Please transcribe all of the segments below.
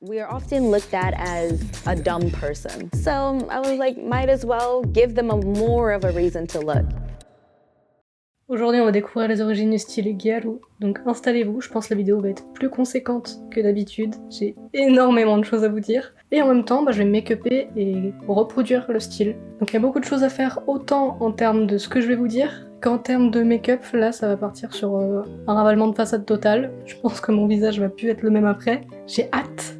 We are often looked at as a dumb person. So I was like, might as well give them more of a reason to look. Aujourd'hui, on va découvrir les origines du style Gyaru, donc installez-vous, je pense que la vidéo va être plus conséquente que d'habitude, j'ai énormément de choses à vous dire, et en même temps, je vais me make-upper et reproduire le style. Donc il y a beaucoup de choses à faire, autant en termes de ce que je vais vous dire, qu'en termes de make-up, là ça va partir sur un ravalement de façade total, je pense que mon visage va plus être le même après, j'ai hâte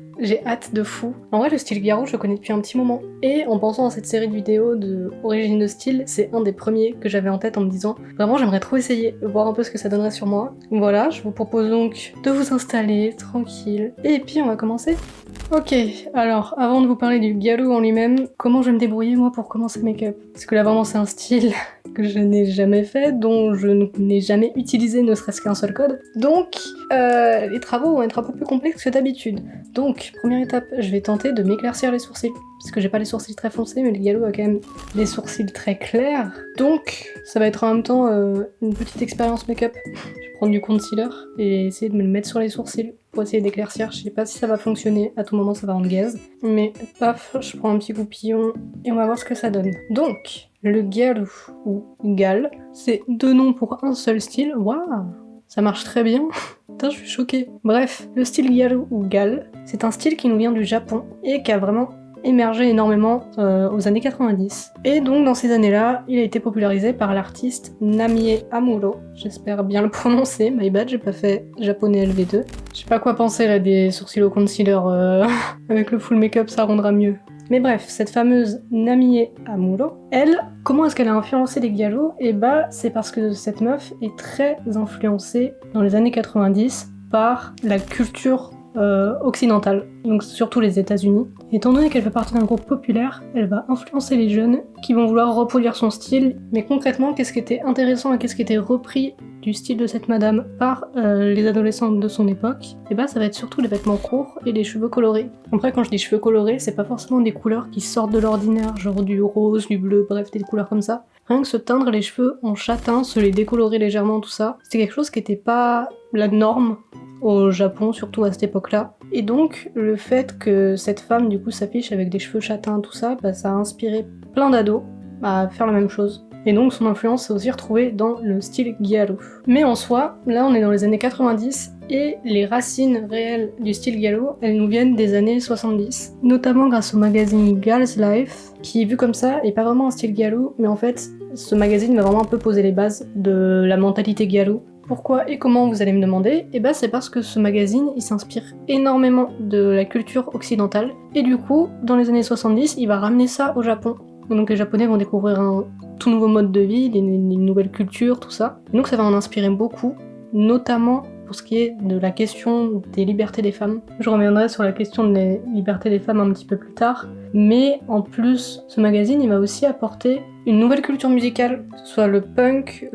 de fou. En vrai, le style Gyaru, je le connais depuis un petit moment. Et en pensant à cette série de vidéos de origine de style, c'est un des premiers que j'avais en tête en me disant vraiment j'aimerais trop essayer, voir un peu ce que ça donnerait sur moi. Voilà, je vous propose donc de vous installer tranquille. Et puis on va commencer. Ok, alors avant de vous parler du Gyaru en lui-même, comment je vais me débrouiller moi pour commencer le make-up? Parce que là vraiment c'est un style que je n'ai jamais fait, dont je n'ai jamais utilisé ne serait-ce qu'un seul code. Donc les travaux vont être un peu plus complexes que d'habitude. Donc première étape, je vais tenter de m'éclaircir les sourcils. Parce que j'ai pas les sourcils très foncés, mais le Gyaru a quand même les sourcils très clairs. Donc ça va être en même temps une petite expérience make-up. Je vais prendre du concealer et essayer de me le mettre sur les sourcils pour essayer d'éclaircir. Je sais pas si ça va fonctionner, à tout moment ça va en gaze. Mais paf, je prends un petit goupillon et on va voir ce que ça donne. Donc, le Gyaru ou Gal, c'est deux noms pour un seul style. Waouh, ça marche très bien. Putain, je suis choquée. Bref, le style Gyaru ou Gal, c'est un style qui nous vient du Japon et qui a vraiment émergé énormément aux années 90. Et donc dans ces années-là, il a été popularisé par l'artiste Namie Amuro. J'espère bien le prononcer, my bad, j'ai pas fait japonais LV2. Je sais pas quoi penser là des sourcils au concealer avec le full make-up, ça rendra mieux. Mais bref, cette fameuse Namie Amuro, elle, comment est-ce qu'elle a influencé les Gyaru? Et c'est parce que cette meuf est très influencée dans les années 90 par la culture occidentale, donc surtout les États-Unis. Étant donné qu'elle fait partie d'un groupe populaire, elle va influencer les jeunes qui vont vouloir reproduire son style. Mais concrètement, qu'est-ce qui était intéressant et qu'est-ce qui était repris du style de cette madame par les adolescentes de son époque? Et ça va être surtout les vêtements courts et les cheveux colorés. Après, quand je dis cheveux colorés, c'est pas forcément des couleurs qui sortent de l'ordinaire, genre du rose, du bleu, bref, des couleurs comme ça. Rien que se teindre les cheveux en châtain, se les décolorer légèrement, tout ça, c'était quelque chose qui était pas la norme au Japon, surtout à cette époque-là. Et donc, le fait que cette femme, du coup, s'affiche avec des cheveux châtains, tout ça, ça a inspiré plein d'ados à faire la même chose. Et donc, son influence s'est aussi retrouvée dans le style Gyaru. Mais en soi, là, on est dans les années 90, et les racines réelles du style Gyaru, elles nous viennent des années 70. Notamment grâce au magazine Girls Life, qui, vu comme ça, est pas vraiment un style Gyaru, mais en fait, ce magazine va vraiment un peu poser les bases de la mentalité Gyaru. Pourquoi et comment, vous allez me demander? C'est parce que ce magazine, il s'inspire énormément de la culture occidentale, et du coup, dans les années 70, il va ramener ça au Japon. Donc les Japonais vont découvrir un tout nouveau mode de vie, des nouvelles cultures, tout ça. Et donc ça va en inspirer beaucoup, notamment pour ce qui est de la question des libertés des femmes. Je reviendrai sur la question des libertés des femmes un petit peu plus tard, mais en plus, ce magazine, il va aussi apporter une nouvelle culture musicale, que ce soit le punk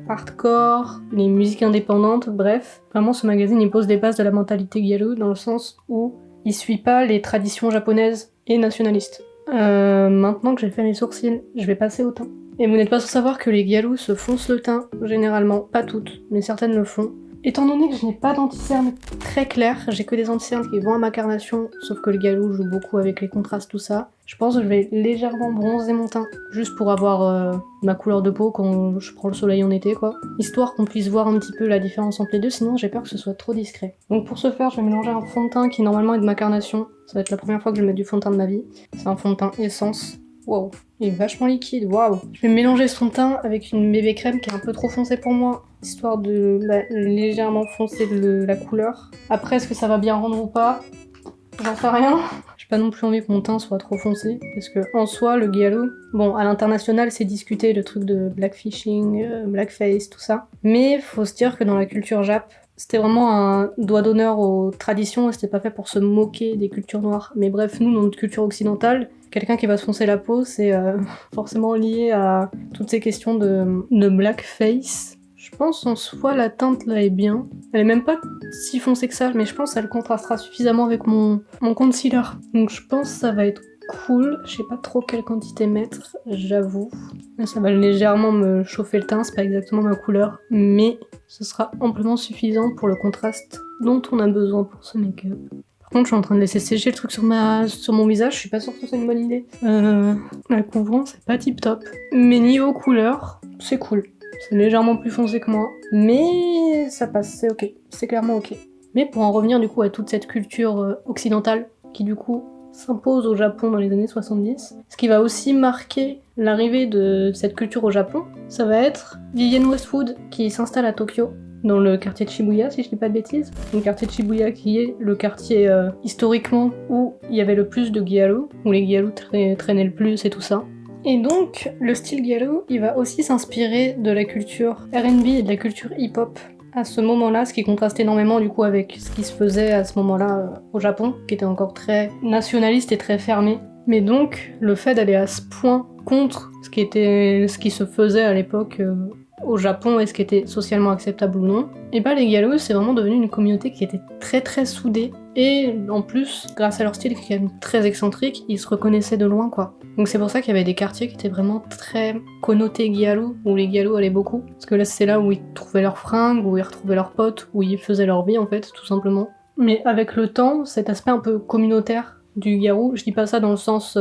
hardcore, les musiques indépendantes, bref. Vraiment, ce magazine, il pose des bases de la mentalité Gyaru dans le sens où il suit pas les traditions japonaises et nationalistes. Maintenant que j'ai fait mes sourcils, je vais passer au teint. Et vous n'êtes pas sans savoir que les Gyaru se foncent le teint, généralement, pas toutes, mais certaines le font. Étant donné que je n'ai pas d'anti-cerne très clair, j'ai que des anti-cernes qui vont à ma carnation, sauf que le Gyaru joue beaucoup avec les contrastes, tout ça, je pense que je vais légèrement bronzer mon teint, juste pour avoir ma couleur de peau quand je prends le soleil en été, quoi. Histoire qu'on puisse voir un petit peu la différence entre les deux, sinon j'ai peur que ce soit trop discret. Donc pour ce faire, je vais mélanger un fond de teint qui normalement est de ma carnation. Ça va être la première fois que je vais mettre du fond de teint de ma vie. C'est un fond de teint Essence. Wow, il est vachement liquide, waouh. Je vais mélanger son teint avec une bébé crème qui est un peu trop foncée pour moi, histoire de légèrement foncer la couleur. Après, est-ce que ça va bien rendre ou pas? J'en sais rien. J'ai pas non plus envie que mon teint soit trop foncé, parce que en soi, le Gyaru, bon, à l'international, c'est discuté le truc de blackfishing, blackface, tout ça. Mais faut se dire que dans la culture Jap, c'était vraiment un doigt d'honneur aux traditions et c'était pas fait pour se moquer des cultures noires. Mais bref, nous, dans notre culture occidentale, quelqu'un qui va se foncer la peau, c'est forcément lié à toutes ces questions de blackface. Je pense en soi la teinte là est bien. Elle est même pas si foncée que ça, mais je pense qu'elle contrastera suffisamment avec mon concealer. Donc je pense que ça va être cool. Je sais pas trop quelle quantité mettre, j'avoue. Mais ça va légèrement me chauffer le teint, c'est pas exactement ma couleur. Mais ce sera amplement suffisant pour le contraste dont on a besoin pour ce make-up. Par contre, je suis en train de laisser sécher le truc sur mon visage, je suis pas sûre que c'est une bonne idée. La couvrant, c'est pas tip top. Mais niveau couleur, c'est cool. C'est légèrement plus foncé que moi, mais ça passe, c'est ok. C'est clairement ok. Mais pour en revenir du coup à toute cette culture occidentale qui du coup s'impose au Japon dans les années 70, ce qui va aussi marquer l'arrivée de cette culture au Japon, ça va être Vivienne Westwood qui s'installe à Tokyo, dans le quartier de Shibuya, si je dis pas de bêtises. Le quartier de Shibuya qui est le quartier historiquement où il y avait le plus de gyaru, où les gyaru traînaient le plus et tout ça. Et donc, le style gyaru, il va aussi s'inspirer de la culture R&B et de la culture hip-hop à ce moment-là, ce qui contraste énormément du coup avec ce qui se faisait à ce moment-là au Japon, qui était encore très nationaliste et très fermé. Mais donc, le fait d'aller à ce point contre ce qui se faisait à l'époque au Japon et ce qui était socialement acceptable ou non, et bah les gyaru c'est vraiment devenu une communauté qui était très très soudée, et en plus, grâce à leur style qui est quand même très excentrique, ils se reconnaissaient de loin quoi. Donc c'est pour ça qu'il y avait des quartiers qui étaient vraiment très connotés gyaru, où les gyaru allaient beaucoup, parce que là c'est là où ils trouvaient leurs fringues, où ils retrouvaient leurs potes, où ils faisaient leur vie en fait, tout simplement. Mais avec le temps, cet aspect un peu communautaire du gyaru, je dis pas ça dans le sens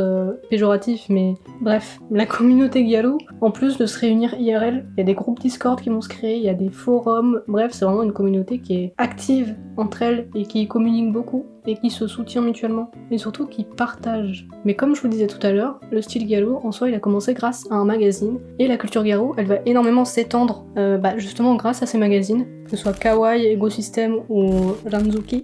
péjoratif, mais bref, la communauté gyaru, en plus de se réunir IRL, il y a des groupes Discord qui vont se créer, il y a des forums, bref, c'est vraiment une communauté qui est active entre elles et qui communique beaucoup et qui se soutient mutuellement, et surtout qui partage. Mais comme je vous disais tout à l'heure, le style gyaru, en soi, il a commencé grâce à un magazine, et la culture gyaru, elle va énormément s'étendre, justement grâce à ces magazines, que ce soit Kawaii, Ego System ou Ranzuki.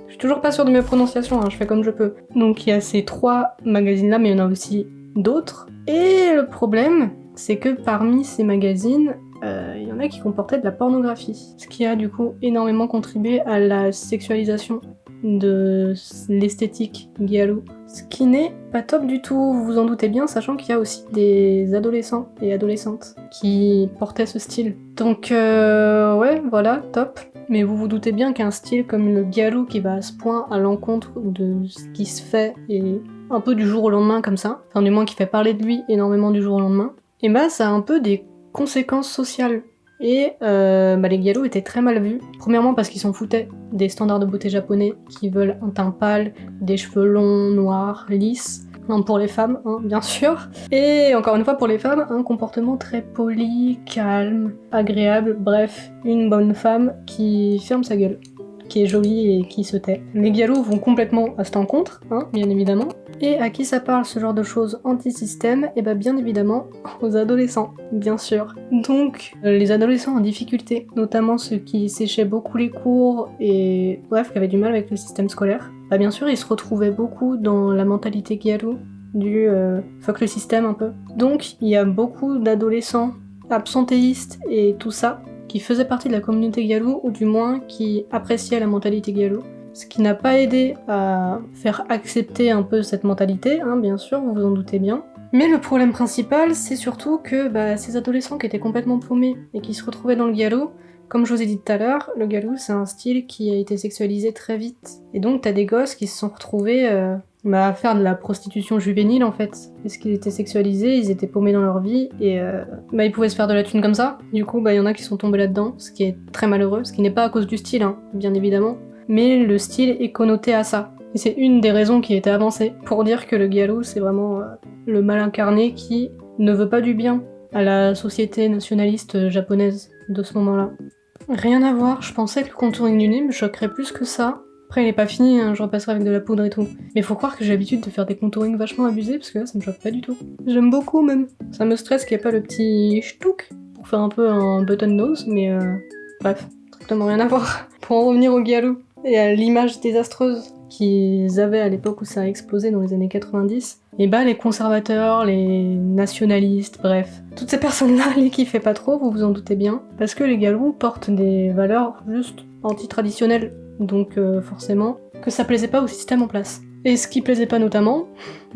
Je suis toujours pas sûre de mes prononciations, je fais comme je peux. Donc il y a ces 3 magazines-là, mais il y en a aussi d'autres. Et le problème, c'est que parmi ces magazines, il y en a qui comportaient de la pornographie. Ce qui a du coup énormément contribué à la sexualisation de l'esthétique gyaru. Ce qui n'est pas top du tout, vous vous en doutez bien, sachant qu'il y a aussi des adolescents et adolescentes qui portaient ce style. Donc ouais, voilà, top. Mais vous vous doutez bien qu'un style comme le gyaru qui va à ce point à l'encontre de ce qui se fait et un peu du jour au lendemain comme ça, enfin du moins qui fait parler de lui énormément du jour au lendemain, et bah ça a un peu des conséquences sociales. Et les gyaru étaient très mal vus. Premièrement parce qu'ils s'en foutaient des standards de beauté japonais qui veulent un teint pâle, des cheveux longs, noirs, lisses. Non, pour les femmes, bien sûr. Et encore une fois, pour les femmes, un comportement très poli, calme, agréable, bref, une bonne femme qui ferme sa gueule, qui est jolie et qui se tait. Les gyaru vont complètement à cet encontre, bien évidemment. Et à qui ça parle ce genre de choses anti-système? Et bien évidemment aux adolescents, bien sûr. Donc les adolescents en difficulté, notamment ceux qui séchaient beaucoup les cours et bref, qui avaient du mal avec le système scolaire, bien sûr ils se retrouvaient beaucoup dans la mentalité gyaru du fuck le système un peu. Donc il y a beaucoup d'adolescents absentéistes et tout ça qui faisaient partie de la communauté gyaru, ou du moins qui appréciaient la mentalité gyaru. Ce qui n'a pas aidé à faire accepter un peu cette mentalité, bien sûr, vous vous en doutez bien. Mais le problème principal, c'est surtout que ces adolescents qui étaient complètement paumés et qui se retrouvaient dans le gyaru, comme je vous ai dit tout à l'heure, le gyaru c'est un style qui a été sexualisé très vite. Et donc t'as des gosses qui se sont retrouvés à faire de la prostitution juvénile en fait. Parce qu'ils étaient sexualisés, ils étaient paumés dans leur vie, et ils pouvaient se faire de la thune comme ça. Du coup, y en a qui sont tombés là-dedans, ce qui est très malheureux, ce qui n'est pas à cause du style, bien évidemment. Mais le style est connoté à ça. Et c'est une des raisons qui a été avancée pour dire que le gyaru c'est vraiment le mal incarné qui ne veut pas du bien à la société nationaliste japonaise de ce moment-là. Rien à voir, je pensais que le contouring du nez me choquerait plus que ça. Après il est pas fini, je repasserai avec de la poudre et tout. Mais faut croire que j'ai l'habitude de faire des contourings vachement abusés, parce que là ça me choque pas du tout. J'aime beaucoup même. Ça me stresse qu'il n'y ait pas le petit ch'touk pour faire un peu un button nose, mais bref, strictement rien à voir. Pour en revenir au gyaru et à l'image désastreuse qu'ils avaient à l'époque où ça a explosé dans les années 90, et les conservateurs, les nationalistes, bref, toutes ces personnes-là les kiffaient pas trop, vous vous en doutez bien, parce que les gyaru portent des valeurs juste anti-traditionnelles, donc forcément que ça plaisait pas au système en place. Et ce qui plaisait pas notamment,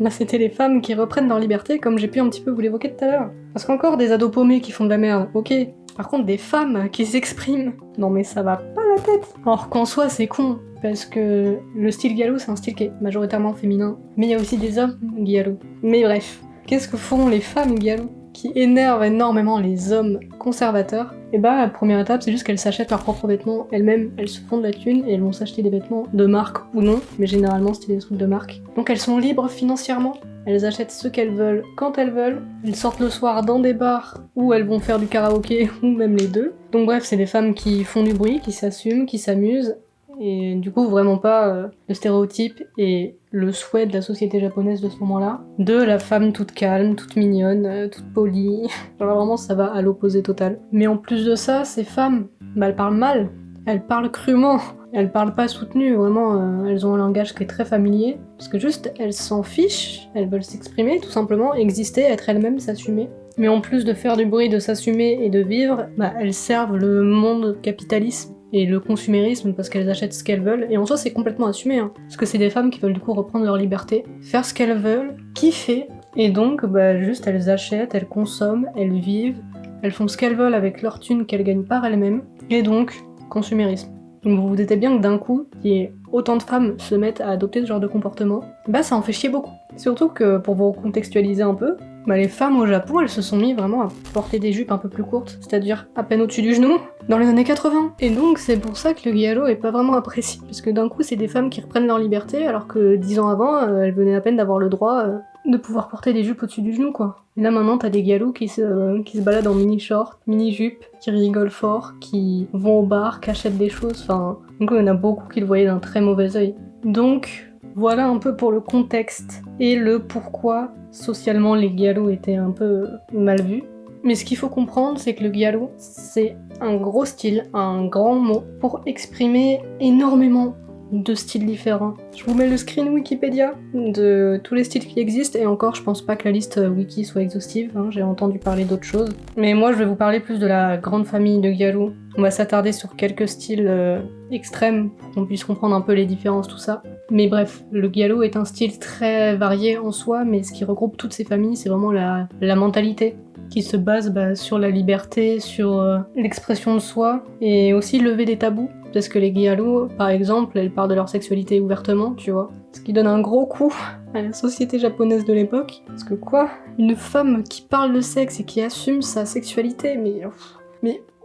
c'était les femmes qui reprennent leur liberté, comme j'ai pu un petit peu vous l'évoquer tout à l'heure. Parce qu'encore des ados paumés qui font de la merde, ok. Par contre, des femmes qui s'expriment, non mais ça va pas la tête. Alors qu'en soi, c'est con, parce que le style gyaru, c'est un style qui est majoritairement féminin, mais il y a aussi des hommes gyaru. Mais bref, qu'est-ce que font les femmes gyaru qui énervent énormément les hommes conservateurs? Et bah la première étape c'est juste qu'elles s'achètent leurs propres vêtements elles-mêmes, elles se font de la thune et elles vont s'acheter des vêtements de marque ou non, mais généralement c'était des trucs de marque. Donc elles sont libres financièrement, elles achètent ce qu'elles veulent quand elles veulent, elles sortent le soir dans des bars où elles vont faire du karaoké ou même les deux. Donc bref, c'est des femmes qui font du bruit, qui s'assument, qui s'amusent, et du coup vraiment pas le stéréotype et le souhait de la société japonaise de ce moment-là, de la femme toute calme, toute mignonne, toute polie. Genre vraiment ça va à l'opposé total. Mais en plus de ça, ces femmes, bah, elles parlent mal, elles parlent crûment, elles parlent pas soutenues, vraiment elles ont un langage qui est très familier, parce que juste elles s'en fichent, elles veulent s'exprimer tout simplement, exister, être elles-mêmes, s'assumer. Mais en plus de faire du bruit, de s'assumer et de vivre, bah, elles servent le monde capitaliste et le consumérisme parce qu'elles achètent ce qu'elles veulent, et en soi c'est complètement assumé, hein, parce que c'est des femmes qui veulent du coup reprendre leur liberté, faire ce qu'elles veulent, kiffer, et donc bah juste elles achètent, elles consomment, elles vivent, elles font ce qu'elles veulent avec leur thune qu'elles gagnent par elles-mêmes, et donc consumérisme. Donc vous vous doutez bien que d'un coup, qu'il y ait autant de femmes se mettent à adopter ce genre de comportement, bah ça en fait chier beaucoup. Surtout que, pour vous contextualiser un peu, bah les femmes au Japon, elles se sont mis vraiment à porter des jupes un peu plus courtes, c'est-à-dire à peine au-dessus du genou, dans les années 80. Et donc c'est pour ça que le giallo est pas vraiment apprécié, parce que d'un coup c'est des femmes qui reprennent leur liberté, alors que 10 ans avant, elles venaient à peine d'avoir le droit de pouvoir porter des jupes au-dessus du genou, quoi. Et là maintenant t'as des giallos qui se baladent en mini-shorts, mini-jupes, qui rigolent fort, qui vont au bar, qui achètent des choses, enfin... Donc il y en a beaucoup qui le voyaient d'un très mauvais œil. Donc... Voilà un peu pour le contexte et le pourquoi socialement les giallos étaient un peu mal vus. Mais ce qu'il faut comprendre, c'est que le giallo, c'est un gros style, un grand mot pour exprimer énormément de styles différents. Je vous mets le screen Wikipédia de tous les styles qui existent, et encore je pense pas que la liste wiki soit exhaustive, hein, j'ai entendu parler d'autres choses. Mais moi je vais vous parler plus de la grande famille de giallo. On va s'attarder sur quelques styles extrêmes pour qu'on puisse comprendre un peu les différences, tout ça. Mais bref, le giallo est un style très varié en soi, mais ce qui regroupe toutes ces familles, c'est vraiment la mentalité qui se base sur la liberté, sur l'expression de soi, et aussi lever des tabous. Parce que les giallo, par exemple, elles parlent de leur sexualité ouvertement, tu vois. Ce qui donne un gros coup à la société japonaise de l'époque. Parce que quoi ? Une femme qui parle de sexe et qui assume sa sexualité, mais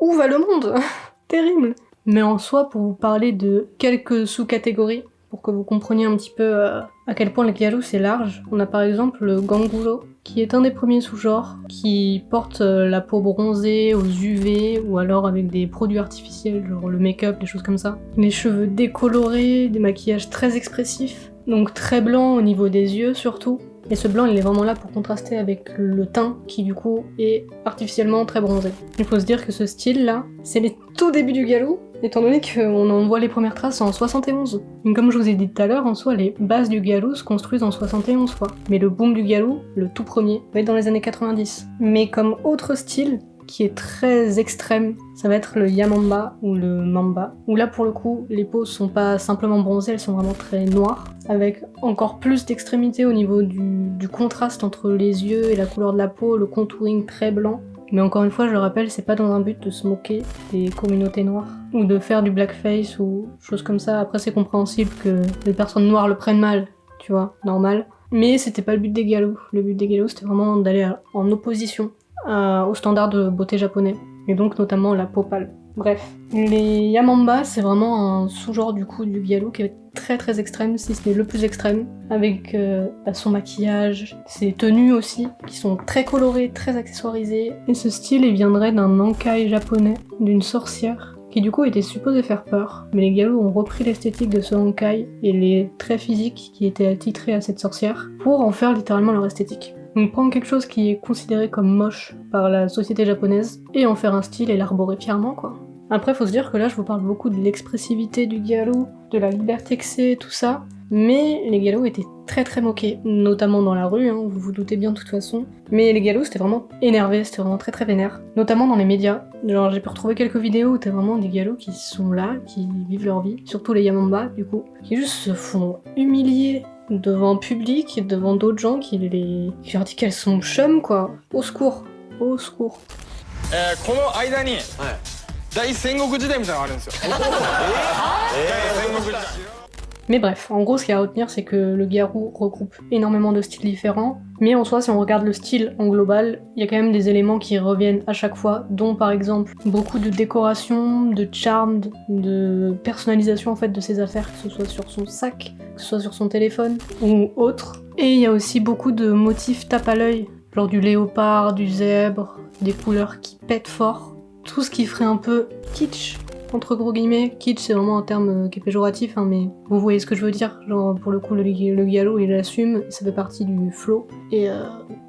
où va le monde ? Terrible. Mais en soi, pour vous parler de quelques sous-catégories, pour que vous compreniez un petit peu à quel point le giallo c'est large, on a par exemple le gangulo, qui est un des premiers sous-genres, qui porte la peau bronzée aux UV, ou alors avec des produits artificiels, genre le make-up, des choses comme ça. Les cheveux décolorés, des maquillages très expressifs, donc très blancs au niveau des yeux surtout. Et ce blanc, il est vraiment là pour contraster avec le teint, qui du coup est artificiellement très bronzé. Il faut se dire que ce style-là, c'est les tout débuts du giallo, étant donné qu'on en voit les premières traces en 71. Donc comme je vous ai dit tout à l'heure, en soi, les bases du giallo se construisent en 71 fois. Mais le boom du giallo, le tout premier, va être dans les années 90. Mais comme autre style, qui est très extrême, ça va être le yamamba ou le mamba, où là pour le coup les peaux sont pas simplement bronzées, elles sont vraiment très noires, avec encore plus d'extrémité au niveau du contraste entre les yeux et la couleur de la peau, le contouring très blanc. Mais encore une fois, je le rappelle, c'est pas dans un but de se moquer des communautés noires, ou de faire du blackface ou choses comme ça. Après c'est compréhensible que les personnes noires le prennent mal, tu vois, normal. Mais c'était pas le but des giallo. Le but des giallo c'était vraiment d'aller en opposition aux standards de beauté japonais, et donc notamment la peau pâle. Bref, les yamamba, c'est vraiment un sous-genre du coup du giallo qui est très très extrême, si ce n'est le plus extrême, avec son maquillage, ses tenues aussi, qui sont très colorées, très accessoirisées. Et ce style, il viendrait d'un Nankai japonais, d'une sorcière, qui du coup était supposée faire peur. Mais les giallo ont repris l'esthétique de ce Nankai et les traits physiques qui étaient attitrés à cette sorcière pour en faire littéralement leur esthétique. Donc prendre quelque chose qui est considéré comme moche par la société japonaise et en faire un style et l'arborer fièrement, quoi. Après faut se dire que là je vous parle beaucoup de l'expressivité du giallo, de la liberté que c'est, tout ça, mais les giallo étaient très très moqués, notamment dans la rue, hein, vous vous doutez bien de toute façon. Mais les giallo c'était vraiment énervé, c'était vraiment très très vénère, notamment dans les médias. Genre j'ai pu retrouver quelques vidéos où t'as vraiment des giallo qui sont là, qui vivent leur vie, surtout les yamamba du coup, qui juste se font humilier devant public, devant d'autres gens qui leur disent qu'elles sont chum, quoi. Au secours, au secours. この間に大戦国時代みたいなのがあるんですよ。大戦国時代。Mais bref, en gros, ce qu'il y a à retenir, c'est que le Garou regroupe énormément de styles différents. Mais en soi, si on regarde le style en global, il y a quand même des éléments qui reviennent à chaque fois, dont par exemple beaucoup de décoration, de charme, de personnalisation en fait de ses affaires, que ce soit sur son sac, que ce soit sur son téléphone ou autre. Et il y a aussi beaucoup de motifs tape à l'œil, genre du léopard, du zèbre, des couleurs qui pètent fort. Tout ce qui ferait un peu kitsch, entre gros guillemets. Kitsch, c'est vraiment un terme qui est péjoratif, hein, mais vous voyez ce que je veux dire. Genre, pour le coup, le giallo, il l'assume, ça fait partie du flow. Et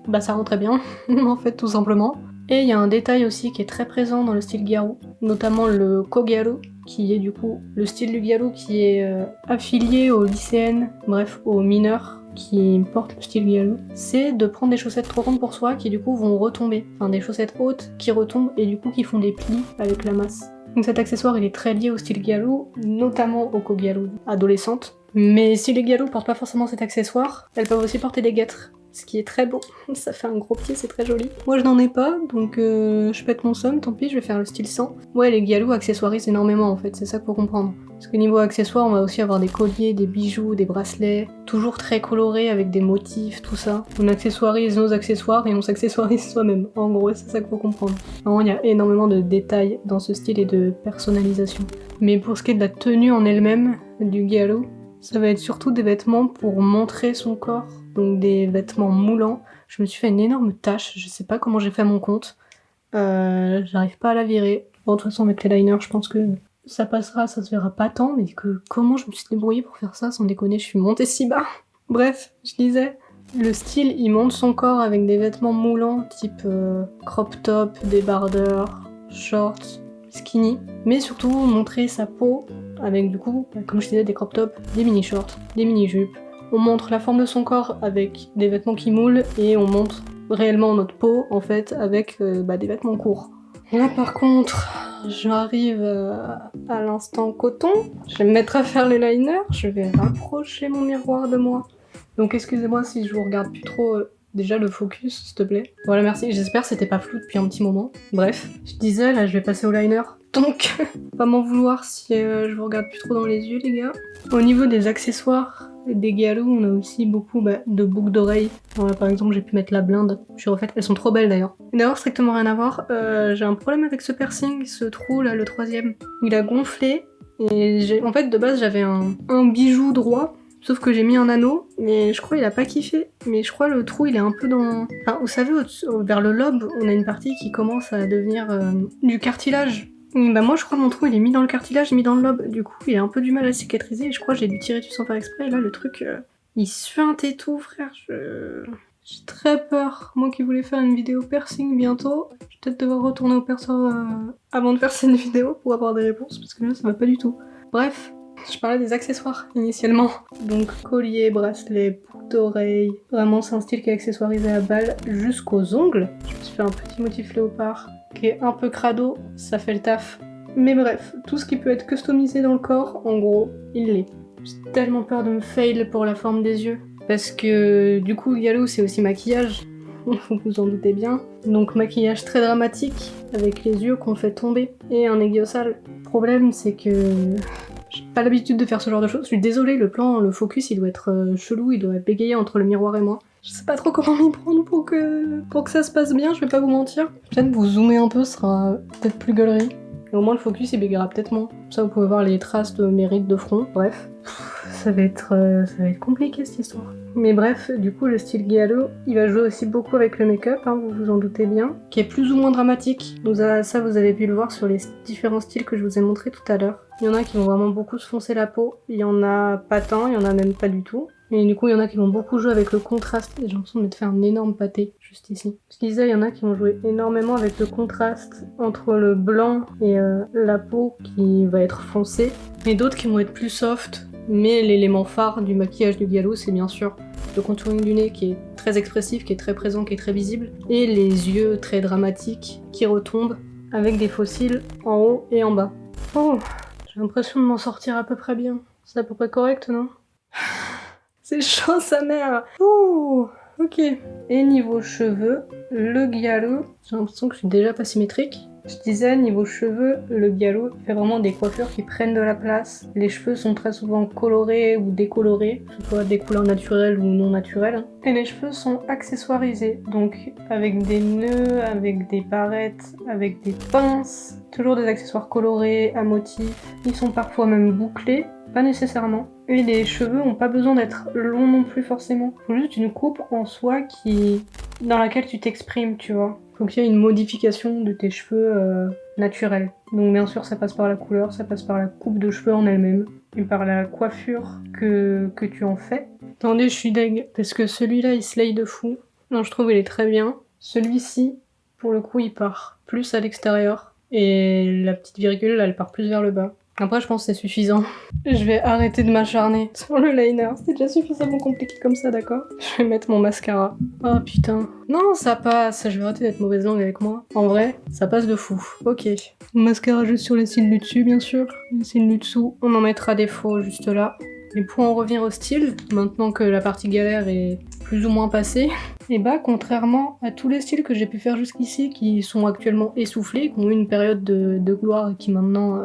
bah ça rend très bien, en fait, tout simplement. Et il y a un détail aussi qui est très présent dans le style gyaro, notamment le kogyaru, qui est du coup le style du gyaro qui est affilié aux lycéennes, bref, aux mineurs qui portent le style gyaro, c'est de prendre des chaussettes trop grandes pour soi qui du coup vont retomber. Enfin, des chaussettes hautes qui retombent et du coup qui font des plis avec la masse. Donc cet accessoire il est très lié au style gyalo, notamment au kogyaru adolescente. Mais si les gyalo portent pas forcément cet accessoire, elles peuvent aussi porter des guêtres. Ce qui est très beau, ça fait un gros pied, c'est très joli. Moi je n'en ai pas, donc je pète mon somme, tant pis, je vais faire le style sans. Ouais, les gyalo accessoirisent énormément en fait, c'est ça qu'il faut comprendre. Parce que niveau accessoires, on va aussi avoir des colliers, des bijoux, des bracelets, toujours très colorés avec des motifs, tout ça. On accessoirise nos accessoires et on s'accessoirise soi-même. En gros, c'est ça qu'il faut comprendre. Vraiment, il y a énormément de détails dans ce style et de personnalisation. Mais pour ce qui est de la tenue en elle-même, du gyalo, ça va être surtout des vêtements pour montrer son corps. Donc des vêtements moulants. Je me suis fait une énorme tache, je sais pas comment j'ai fait mon compte. J'arrive pas à la virer. Bon, de toute façon, avec les liners, je pense que ça passera, ça se verra pas tant, mais que comment je me suis débrouillée pour faire ça, sans déconner, je suis montée si bas. Bref, je disais, le style, il monte son corps avec des vêtements moulants, type crop top, débardeur, shorts, skinny, mais surtout montrer sa peau avec du coup, comme je disais, des crop tops, des mini shorts, des mini jupes. On montre la forme de son corps avec des vêtements qui moulent et on montre réellement notre peau en fait avec des vêtements courts. Là par contre, j'arrive à l'instant coton, je vais me mettre à faire les liners, je vais rapprocher mon miroir de moi. Donc excusez-moi si je vous regarde plus trop, déjà le focus s'il te plaît. Voilà merci, j'espère que c'était pas flou depuis un petit moment. Bref, je disais là je vais passer au liner. Donc, pas m'en vouloir si je vous regarde plus trop dans les yeux les gars. Au niveau des accessoires, des gyalo, on a aussi beaucoup de boucles d'oreilles. Voilà, par exemple, j'ai pu mettre la blinde. Je suis refaite, elles sont trop belles d'ailleurs. D'ailleurs, strictement rien à voir, j'ai un problème avec ce piercing, ce trou là, le troisième. Il a gonflé et en fait, de base, j'avais un bijou droit. Sauf que j'ai mis un anneau, mais je crois qu'il a pas kiffé. Mais je crois le trou il est un peu dans... Enfin, vous savez, vers le lobe, on a une partie qui commence à devenir du cartilage. Bah moi je crois mon trou il est mis dans le cartilage, mis dans le lobe, du coup il a un peu du mal à cicatriser et je crois que j'ai dû tirer dessus sans faire exprès et là le truc il suinte et tout frère, j'ai très peur. Moi qui voulais faire une vidéo piercing bientôt, je vais peut-être devoir retourner au perso avant de faire cette vidéo pour avoir des réponses parce que là ça va pas du tout. Bref, je parlais des accessoires initialement. Donc collier, bracelet, boucle d'oreille. Vraiment c'est un style qui est accessoirisé à balle jusqu'aux ongles. Je me suis fait un petit motif léopard qui est un peu crado, ça fait le taf. Mais bref, tout ce qui peut être customisé dans le corps, en gros, il l'est. J'ai tellement peur de me fail pour la forme des yeux. Parce que du coup, gyalo c'est aussi maquillage, vous vous en doutez bien. Donc maquillage très dramatique, avec les yeux qu'on fait tomber, et un aiguille sale. Le problème c'est que j'ai pas l'habitude de faire ce genre de choses. Je suis désolée, le focus il doit être chelou, il doit bégayer entre le miroir et moi. Je sais pas trop comment m'y prendre pour que ça se passe bien, je vais pas vous mentir. Peut-être vous zoomer un peu, ce sera peut-être plus gaulerie. Et au moins le focus il bégayera peut-être moins. Comme ça vous pouvez voir les traces de mes rides de front, bref. Ça va être compliqué cette histoire. Mais bref, du coup le style gyalo, il va jouer aussi beaucoup avec le make-up, hein, vous vous en doutez bien, qui est plus ou moins dramatique. Ça vous avez pu le voir sur les différents styles que je vous ai montrés tout à l'heure. Il y en a qui vont vraiment beaucoup se foncer la peau, il y en a pas tant, il y en a même pas du tout. Et du coup, il y en a qui vont beaucoup jouer avec le contraste. Et j'ai l'impression de m'être fait un énorme pâté, juste ici. Je disais, il y en a qui vont jouer énormément avec le contraste entre le blanc et la peau qui va être foncée. Et d'autres qui vont être plus soft. Mais l'élément phare du maquillage du gyalo, c'est bien sûr le contouring du nez qui est très expressif, qui est très présent, qui est très visible. Et les yeux très dramatiques qui retombent avec des faux cils en haut et en bas. Oh, j'ai l'impression de m'en sortir à peu près bien. C'est à peu près correct, non ? C'est chaud sa mère. Ouh, ok. Et niveau cheveux, le gyalo, j'ai l'impression que je suis déjà pas symétrique. Je disais, niveau cheveux, le Giallo fait vraiment des coiffures qui prennent de la place. Les cheveux sont très souvent colorés ou décolorés, que ce soit des couleurs naturelles ou non naturelles. Et les cheveux sont accessoirisés, donc avec des nœuds, avec des barrettes, avec des pinces, toujours des accessoires colorés, à motifs. Ils sont parfois même bouclés, pas nécessairement. Et les cheveux ont pas besoin d'être longs non plus forcément. Faut juste une coupe en soi dans laquelle tu t'exprimes, tu vois. Faut qu'il y ait une modification de tes cheveux naturels. Donc bien sûr ça passe par la couleur, ça passe par la coupe de cheveux en elle-même, et par la coiffure que tu en fais. Attendez, je suis deg, parce que celui-là il slay de fou. Non, je trouve il est très bien. Celui-ci, pour le coup, il part plus à l'extérieur, et la petite virgule, là, elle part plus vers le bas. Après, je pense que c'est suffisant. Je vais arrêter de m'acharner sur le liner. C'est déjà suffisamment compliqué comme ça, d'accord? Je vais mettre mon mascara. Oh putain. Non, ça passe. Je vais arrêter d'être mauvaise langue avec moi. En vrai, ça passe de fou. Ok. Mascara juste sur les cils du dessus, bien sûr. Les cils du dessous, on en mettra des faux juste là. Et pour en revenir au style, maintenant que la partie galère est plus ou moins passée, et bah contrairement à tous les styles que j'ai pu faire jusqu'ici qui sont actuellement essoufflés, qui ont eu une période de gloire et qui maintenant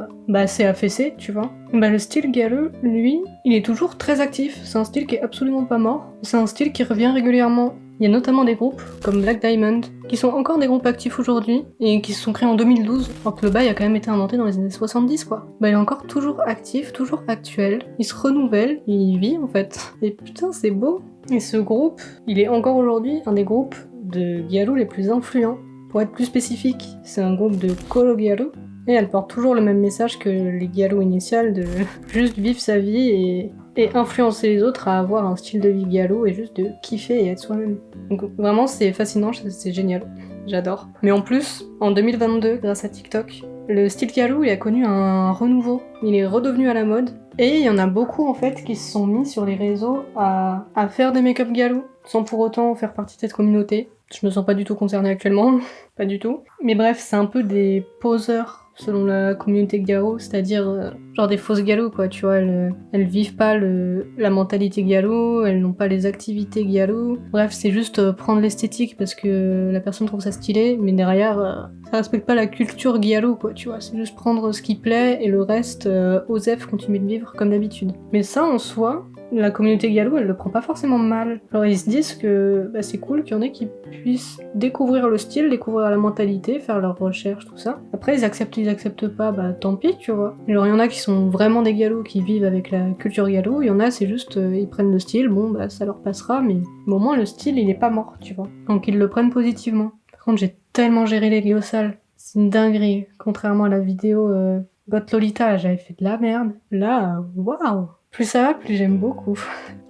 s'est affaissé, tu vois, bah le style Giallo, lui, il est toujours très actif. C'est un style qui est absolument pas mort. C'est un style qui revient régulièrement. Il y a notamment des groupes comme Black Diamond qui sont encore des groupes actifs aujourd'hui et qui se sont créés en 2012, alors que le bail a quand même été inventé dans les années 70 quoi. Bah il est encore toujours actif, toujours actuel, il se renouvelle, il vit en fait. Et putain c'est beau. Et ce groupe, il est encore aujourd'hui un des groupes de Giallo les plus influents. Pour être plus spécifique, c'est un groupe de Colo Giallo, et elle porte toujours le même message que les Giallo initiales de juste vivre sa vie et influencer les autres à avoir un style de vie Giallo et juste de kiffer et être soi-même. Donc vraiment c'est fascinant, c'est génial, j'adore. Mais en plus, en 2022, grâce à TikTok, le style Giallo il a connu un renouveau, il est redevenu à la mode. Et il y en a beaucoup en fait qui se sont mis sur les réseaux à faire des make-up Giallo, sans pour autant faire partie de cette communauté. Je me sens pas du tout concernée actuellement, pas du tout. Mais bref, c'est un peu des poseurs selon la communauté Giallo, c'est-à-dire genre des fausses Giallo quoi, tu vois, elles vivent pas la mentalité Giallo, elles n'ont pas les activités Giallo. Bref, c'est juste prendre l'esthétique parce que la personne trouve ça stylé, mais derrière, ça respecte pas la culture Giallo quoi, tu vois, c'est juste prendre ce qui plaît et le reste, osef, continuer de vivre comme d'habitude. Mais ça en soi, la communauté Giallo, elle le prend pas forcément mal. Alors ils se disent que c'est cool qu'il y en ait qui puissent découvrir le style, découvrir la mentalité, faire leurs recherches, tout ça. Après ils acceptent pas, tant pis, tu vois. Alors il y en a qui sont vraiment des Giallo, qui vivent avec la culture Giallo, il y en a c'est juste, ils prennent le style, ça leur passera, mais au moins le style il est pas mort, tu vois. Donc ils le prennent positivement. Par contre j'ai tellement géré les gliossales, c'est une dinguerie. Contrairement à la vidéo Got Lolita, j'avais fait de la merde. Là, waouh! Plus ça va, plus j'aime beaucoup.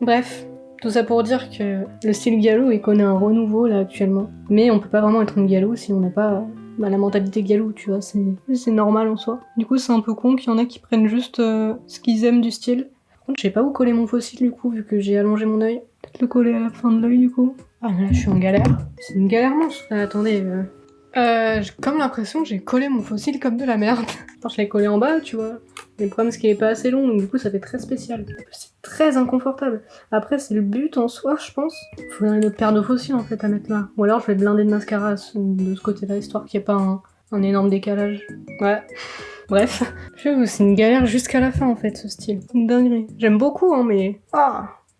Bref, tout ça pour dire que le style Giallo, il connaît un renouveau là actuellement. Mais on peut pas vraiment être un Giallo si on n'a pas la mentalité Giallo, tu vois, c'est normal en soi. Du coup, c'est un peu con qu'il y en a qui prennent juste ce qu'ils aiment du style. Par contre, je sais pas où coller mon fossile du coup, vu que j'ai allongé mon œil. Peut-être le coller à la fin de l'œil du coup. Ah là, je suis en galère. C'est une galère monstre. Attendez, j'ai comme l'impression que j'ai collé mon fossile comme de la merde. Attends, je l'ai collé en bas, tu vois. Mais le problème, c'est qu'il est pas assez long, donc du coup, ça fait très spécial. C'est très inconfortable. Après, c'est le but en soi, je pense. Il faudrait une autre paire de fossiles, en fait, à mettre là. Ou alors, je vais blinder de mascara de ce côté-là, histoire qu'il n'y ait pas un énorme décalage. Ouais. Bref. C'est une galère jusqu'à la fin, en fait, ce style. Une dinguerie. J'aime beaucoup, hein, mais...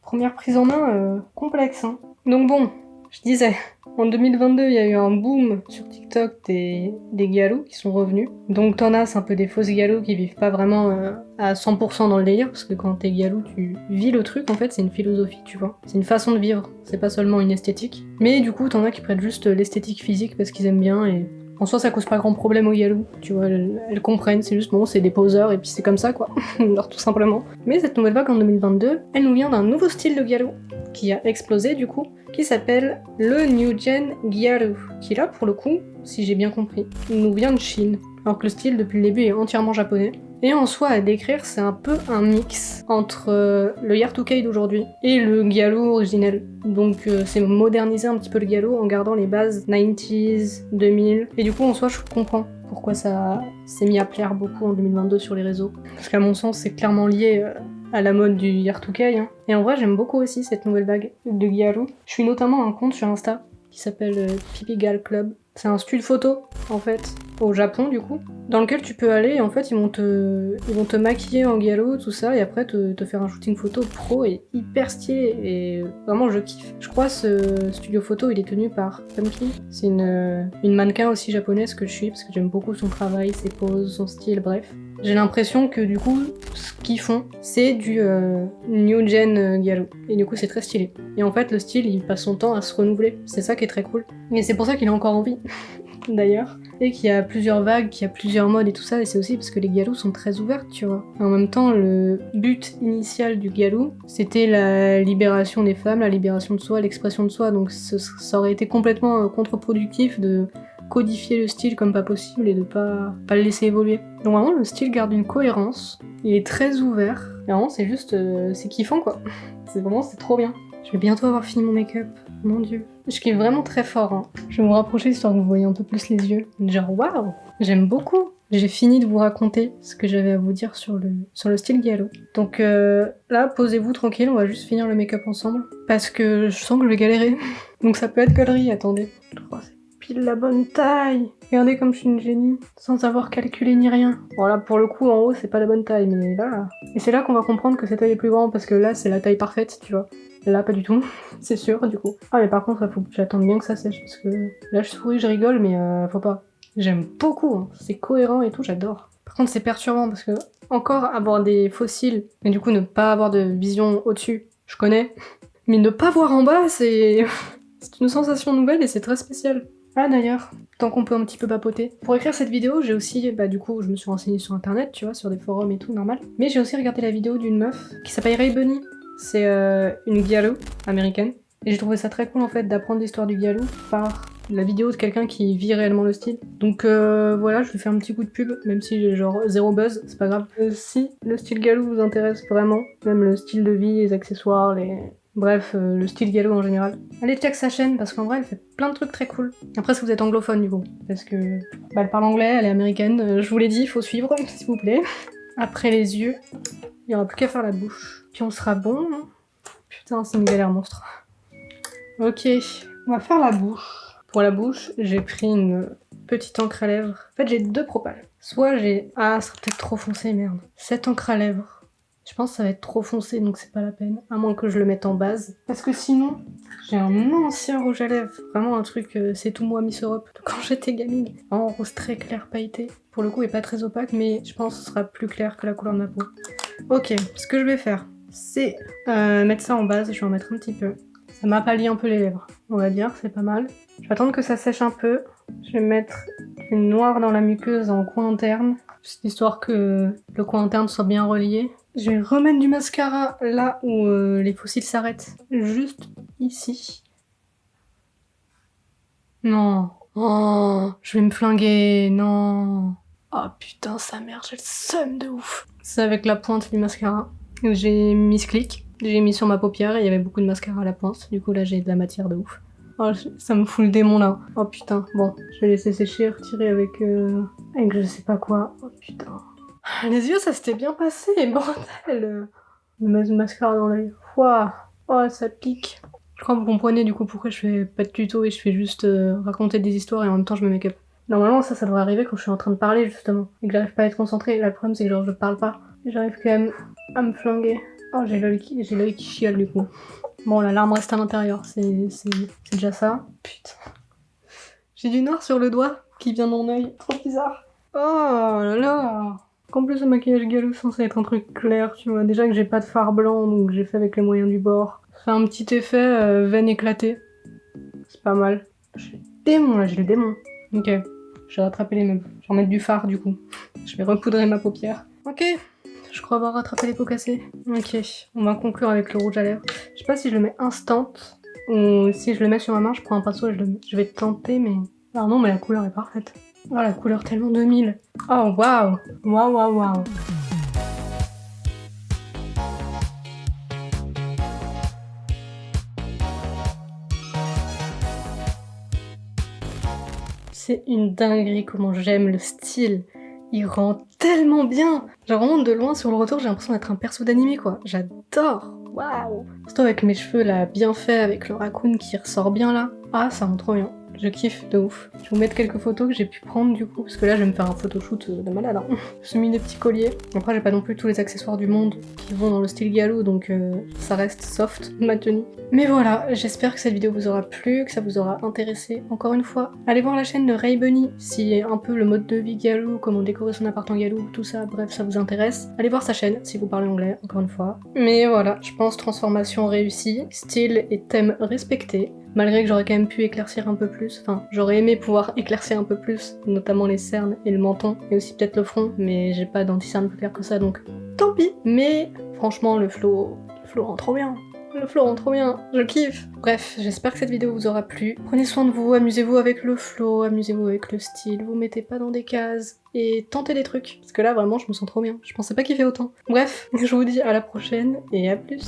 première prise en main, complexe, hein. Donc bon, je disais... En 2022, il y a eu un boom sur TikTok des Giallo qui sont revenus. Donc t'en as, c'est un peu des fausses Giallo qui vivent pas vraiment à 100% dans le délire, parce que quand t'es Giallo, tu vis le truc, en fait, c'est une philosophie, tu vois. C'est une façon de vivre, c'est pas seulement une esthétique. Mais du coup, t'en as qui prennent juste l'esthétique physique parce qu'ils aiment bien, et en soi, ça cause pas grand problème aux Giallo, tu vois, elles comprennent, c'est juste, bon, c'est des poseurs, et puis c'est comme ça, quoi. Alors tout simplement. Mais cette nouvelle vague en 2022, elle nous vient d'un nouveau style de Giallo, qui a explosé du coup, qui s'appelle le New Gen Giallo, qui là pour le coup, si j'ai bien compris, nous vient de Chine, alors que le style depuis le début est entièrement japonais. Et en soi à décrire, c'est un peu un mix entre le Yartukei d'aujourd'hui et le Giallo originel. Donc c'est moderniser un petit peu le Giallo en gardant les bases 90s, 2000, et du coup en soi je comprends pourquoi ça s'est mis à plaire beaucoup en 2022 sur les réseaux. Parce qu'à mon sens c'est clairement lié à la mode du Yartukei, hein. Et en vrai j'aime beaucoup aussi cette nouvelle vague de Giallo. Je suis notamment un compte sur Insta qui s'appelle Pipi Gal Club. C'est un studio photo en fait au Japon du coup, dans lequel tu peux aller et en fait ils vont te maquiller en giallo, tout ça, et après te faire un shooting photo pro et hyper stylé, et vraiment je kiffe. Je crois ce studio photo il est tenu par Pumpkin, c'est une mannequin aussi japonaise que je suis parce que j'aime beaucoup son travail, ses poses, son style, bref. J'ai l'impression que du coup, ce qu'ils font, c'est du new gen giallo. Et du coup, c'est très stylé. Et en fait, le style, il passe son temps à se renouveler. C'est ça qui est très cool. Et c'est pour ça qu'il a encore envie, d'ailleurs. Et qu'il y a plusieurs vagues, qu'il y a plusieurs modes et tout ça. Et c'est aussi parce que les giallos sont très ouverts, tu vois. En même temps, le but initial du giallo, c'était la libération des femmes, la libération de soi, l'expression de soi. Donc ça aurait été complètement contre-productif de codifier le style comme pas possible et de pas le laisser évoluer. Donc vraiment le style garde une cohérence, il est très ouvert, et vraiment c'est juste, c'est kiffant quoi. C'est trop bien. Je vais bientôt avoir fini mon make-up, mon dieu. Je kiffe vraiment très fort, hein. Je vais me rapprocher histoire que vous voyez un peu plus les yeux. Genre waouh, j'aime beaucoup. J'ai fini de vous raconter ce que j'avais à vous dire sur le style giallo. Donc là, posez-vous tranquille, on va juste finir le make-up ensemble. Parce que je sens que je vais galérer. Donc ça peut être galerie, attendez. Pile la bonne taille. Regardez comme je suis une génie, sans avoir calculé ni rien. Bon là, pour le coup, en haut, c'est pas la bonne taille, mais là... Et c'est là qu'on va comprendre que cette taille est plus grande, parce que là, c'est la taille parfaite, tu vois. Là, pas du tout, c'est sûr, du coup. Ah, mais par contre, il faut que j'attende bien que ça sèche, parce que là, je souris, je rigole, mais faut pas. J'aime beaucoup, hein. C'est cohérent et tout, j'adore. Par contre, c'est perturbant, parce que encore avoir des fossiles, mais du coup, ne pas avoir de vision au-dessus, je connais. Mais ne pas voir en bas, c'est... c'est une sensation nouvelle et c'est très spécial. Ah d'ailleurs, tant qu'on peut un petit peu papoter. Pour écrire cette vidéo, j'ai aussi, du coup, je me suis renseignée sur internet, tu vois, sur des forums et tout, normal. Mais j'ai aussi regardé la vidéo d'une meuf qui s'appelle Ray Bunny. C'est une giallo américaine. Et j'ai trouvé ça très cool en fait d'apprendre l'histoire du giallo par la vidéo de quelqu'un qui vit réellement le style. Donc voilà, je lui fais un petit coup de pub, même si j'ai genre zéro buzz, c'est pas grave. Si le style giallo vous intéresse vraiment, même le style de vie, les accessoires, bref, le style giallo en général. Allez check sa chaîne parce qu'en vrai elle fait plein de trucs très cool. Après si vous êtes anglophone du coup, parce que elle parle anglais, elle est américaine, je vous l'ai dit, il faut suivre s'il vous plaît. Après les yeux, il y aura plus qu'à faire la bouche. Puis on sera bon. Hein. Putain, c'est une galère monstre. Ok, on va faire la bouche. Pour la bouche, j'ai pris une petite encre à lèvres. En fait, j'ai deux propales. Soit j'ai... Ah, ça sera peut-être trop foncé, merde. Cette encre à lèvres. Je pense que ça va être trop foncé, donc c'est pas la peine. À moins que je le mette en base. Parce que sinon, j'ai un ancien rouge à lèvres. Vraiment un truc, c'est tout moi Miss Europe. De quand j'étais gamine. En rose très clair pailleté. Pour le coup, il est pas très opaque, mais je pense que ce sera plus clair que la couleur de ma peau. Ok, ce que je vais faire, c'est mettre ça en base. Je vais en mettre un petit peu. Ça m'appalit un peu les lèvres, on va dire, c'est pas mal. Je vais attendre que ça sèche un peu. Je vais mettre du noir dans la muqueuse en coin interne, juste histoire que le coin interne soit bien relié. Je vais remettre du mascara là où les fossiles s'arrêtent, juste ici. Non. Oh, je vais me flinguer, non. Oh putain, sa mère, j'ai le seum de ouf. C'est avec la pointe du mascara. J'ai mis ce clic. J'ai mis sur ma paupière et il y avait beaucoup de mascara à la pointe. Du coup là j'ai de la matière de ouf. Oh, ça me fout le démon là. Oh putain. Bon, je vais laisser sécher, retirer avec je sais pas quoi. Oh putain. Les yeux ça s'était bien passé, bordel. Je vais mettre du mascara dans l'œil. Ouah. Oh ça pique. Je crois que vous comprenez du coup pourquoi je fais pas de tuto et je fais juste raconter des histoires et en même temps je me make-up. Normalement ça devrait arriver quand je suis en train de parler justement. Et que j'arrive pas à être concentrée. Là le problème c'est que genre je parle pas. J'arrive quand même à me flinguer. Oh, j'ai l'œil qui chiale du coup. Bon, la larme reste à l'intérieur, c'est déjà ça. Putain. J'ai du noir sur le doigt qui vient de mon œil. Trop bizarre. Oh là là. En plus, le maquillage galou censé être un truc clair, tu vois. Déjà que j'ai pas de fard blanc, donc j'ai fait avec les moyens du bord. Ça fait un petit effet veine éclatée. C'est pas mal. J'ai le démon là, j'ai le démon. Ok. Je vais rattraper les meubles. Je vais remettre du fard du coup. Je vais repoudrer ma paupière. Ok. Je crois avoir rattrapé les pots cassés. Ok, on va conclure avec le rouge à lèvres. Je sais pas si je le mets instant ou si je le mets sur ma main, je prends un pinceau et je vais tenter, mais... Ah non, mais la couleur est parfaite. Oh, la couleur tellement 2000. Oh, waouh. Waouh, waouh, waouh. C'est une dinguerie comment j'aime le style. Il rend tellement bien. Genre vraiment de loin sur le retour, j'ai l'impression d'être un perso d'animé quoi. J'adore. Waouh. Surtout avec mes cheveux là bien faits, avec le raccoon qui ressort bien là. Ah ça rend trop bien. je kiffe de ouf. Je vais vous mettre quelques photos que j'ai pu prendre du coup, parce que là je vais me faire un photoshoot de malade. Hein. J'ai mis des petits colliers. Après j'ai pas non plus tous les accessoires du monde qui vont dans le style galou, donc ça reste soft, ma tenue. Mais voilà, j'espère que cette vidéo vous aura plu, que ça vous aura intéressé. Encore une fois, allez voir la chaîne de Ray Bunny, si un peu le mode de vie galou, comment décorer son appart en galou, tout ça, bref, ça vous intéresse. Allez voir sa chaîne, si vous parlez anglais, encore une fois. Mais voilà, je pense transformation réussie, style et thème respecté. Malgré que j'aurais quand même pu éclaircir un peu plus, enfin j'aurais aimé pouvoir éclaircir un peu plus, notamment les cernes et le menton, et aussi peut-être le front, mais j'ai pas d'anti-cerne plus clair que ça donc tant pis. Mais franchement le flow rend trop bien. Le flow rend trop bien, je kiffe. Bref, j'espère que cette vidéo vous aura plu. Prenez soin de vous, amusez-vous avec le flow, amusez-vous avec le style, vous mettez pas dans des cases et tentez des trucs. Parce que là vraiment je me sens trop bien, je pensais pas kiffer autant. Bref, je vous dis à la prochaine et à plus.